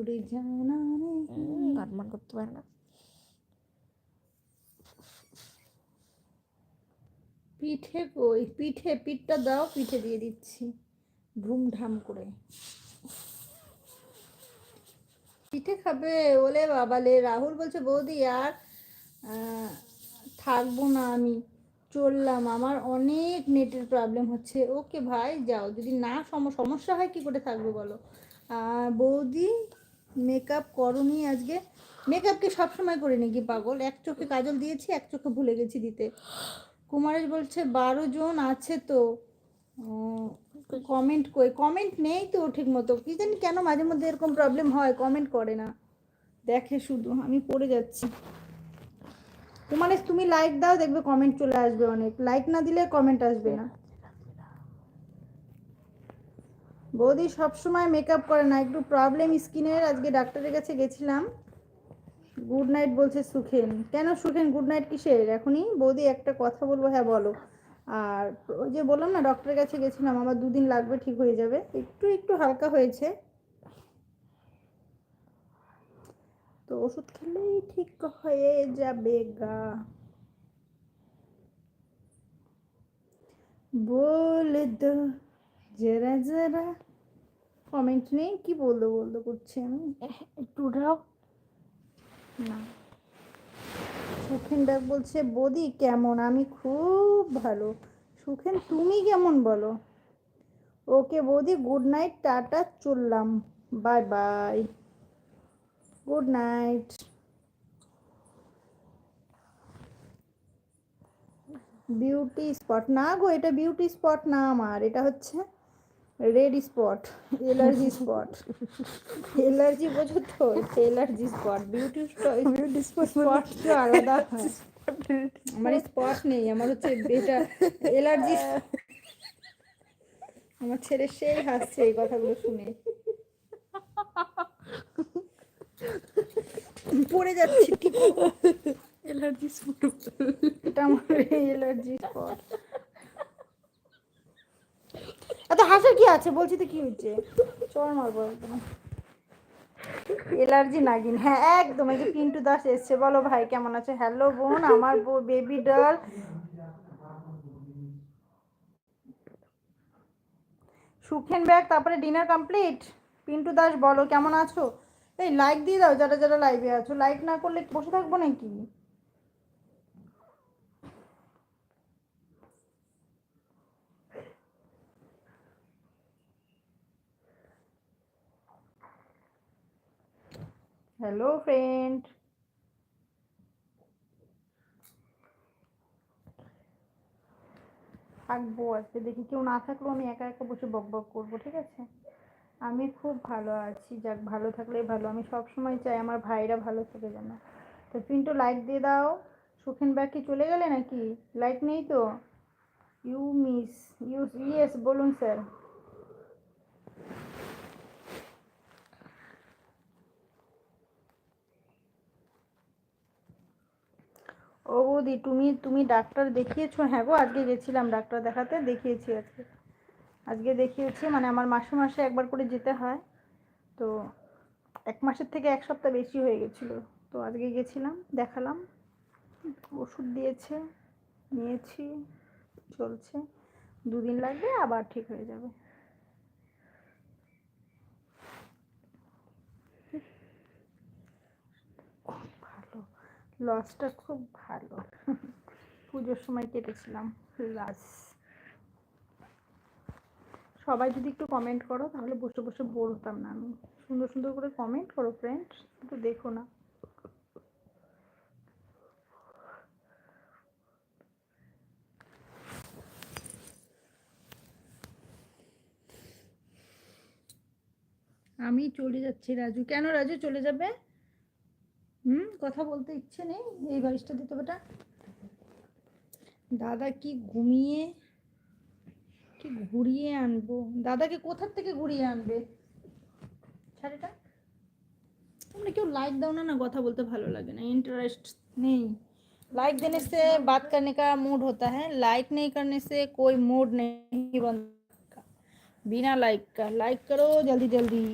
উড়ে জানা গান করতে পারে না। পিঠে কই? পিঠটা দাও, পিঠে দিয়ে দিচ্ছি ধুমধাম করে। পিঠে খাবে? ওলে বাবালে, রাহুল বলছে বৌদি আর থাকবো না, আমি চললাম, আমার অনেক নেটের প্রবলেম হচ্ছে। ওকে ভাই যাও, যদি না সমস্যা হয় কি করে থাকবো বলো। বৌদি মেকআপ করনি আজকে? মেকআপকে সবসময় করে নাকি পাগল? এক চোখে কাজল দিয়েছি, এক চোখে ভুলে গেছি দিতে। কুমারেশ বলছে 12 জন আছে তো কমেন্ট কই? কমেন্ট নেই তো ঠিক মতো, কি জানি কেন মাঝে মধ্যে এরকম প্রবলেম হয়, কমেন্ট করে না, দেখে শুধু। আমি পড়ে যাচ্ছি। কুমারেশ তুমি লাইক দাও, দেখবে কমেন্ট চলে আসবে অনেক। লাইক না দিলে কমেন্ট আসবে না। বৌদি সবসময় মেকআপ করে না, একটু প্রবলেম স্কিনের। আজকে ডাক্তারের কাছে গেছিলাম। গুড নাইট বলছে সুখেন। কেন সুখেন গুড নাইট কিসের এখনই? বৌদি একটা কথা বলবো। হ্যাঁ বলো। আর ওই যে বললাম না ডক্টরের কাছে গেছিলাম, আমার 2 দিন লাগবে ঠিক হয়ে যাবে। একটু হালকা হয়েছে, তো ওষুধ খেলেই ঠিক হয়ে যাবে গা। বলে দো জরা জরা। কমেন্ট নেই, কি বলতে করছি আমি। একটু উঠাও না। সুখেন ডাক বলছে বৌদি কেমন? আমি খুব ভালো। সুখেন তুমি কেমন বলো? ওকে বৌদি গুড নাইট, টাটা, চললাম, bye bye, good night. Beauty spot না গো, এটা বিউটি স্পট না আমার, এটা হচ্ছে red spot, allergy spot. Allergy বোঝো তো, এলার্জি স্পট। বিউটি স্পট তো আলাদা হয়। আমার স্পট নেই, আমার হচ্ছে এটা এলার্জি। আমার ছেলে সেই হাসছে এই কথাগুলো শুনে। পড়ে যাচ্ছি, ঠিক এলার্জি স্পট। এটা আমার এলার্জি স্পট। এত হাসার কি আছে? বলছি তো কি হচ্ছে, চল মারবো একদম। এলার্জি নাগিন, হ্যাঁ একদম। এই যে পিন্টু দাস এসছে, বলো ভাই কেমন আছে? হ্যালো বোন, আমার বেবি ডাল। সুখেন ব্যাগ, তারপরে ডিনার কমপ্লিট। পিন্টু দাস বলো কেমন আছো? এই লাইক দিয়ে দাও যারা যারা লাইভে আছো, লাইক না করলে বসে থাকবো নাকি? Hello friend. থাকবো আজকে, দেখি কেউ না থাকলেও আমি একা একা বসে বক বক করবো, ঠিক আছে? আমি খুব ভালো আছি, যাক ভালো থাকলেই ভালো। আমি সব সময় চাই আমার ভাইরা ভালো থাকে যেন। তো পিন্টু লাইক দিয়ে দাও। সুখেন ব্যাগ কি চলে গেলে নাকি? লাইক নেই তো? ইউ মিস ইউ, ইয়েস বলুন স্যার। ও বৌদি তুমি ডাক্তার দেখিয়েছো? হ্যাঁ গো, আজকে গেছিলাম ডাক্তার দেখাতে, দেখিয়েছি আজকে দেখিয়েছি। মানে আমার মাসে মাসে একবার করে যেতে হয়, তো 1 মাসের থেকে 1 সপ্তাহ বেশি হয়ে গেছিলো, তো আজকে গেছিলাম, দেখালাম, ওষুধ দিয়েছে, নিয়েছি, চলছে। 2 দিন লাগবে, আবার ঠিক হয়ে যাবে। খুব ভালো, লসটা খুব ভালো। পুজোর সময় কেটেছিলাম লাস। সবাই যদি একটু কমেন্ট করো তাহলে বসে বসে বোর হতাম না আমি। সুন্দর সুন্দর করে কমেন্ট করো ফ্রেন্ডস, একটু দেখো না। আমি চলে যাচ্ছি রাজু। কেন রাজু চলে যাবে? কথা বলতে ইচ্ছে নেই? এই বালিশটা দিতে বেটা। দাদা কি ঘুমিয়ে, কি ঘুরিয়ে আনবো? দাদাকে কোথার থেকে ঘুরিয়ে আনবে? শাড়িটা তোমরা কেউ লাইক दाओ ना, কথা বলতে ভালো লাগে না, इंटरेस्ट नहीं। लाइक देने से बात करने का मूड होता है, लाइक नहीं करने से कोई मूड नहीं बनता बिना लाइक का। लाइक करो जल्दी जल्दी।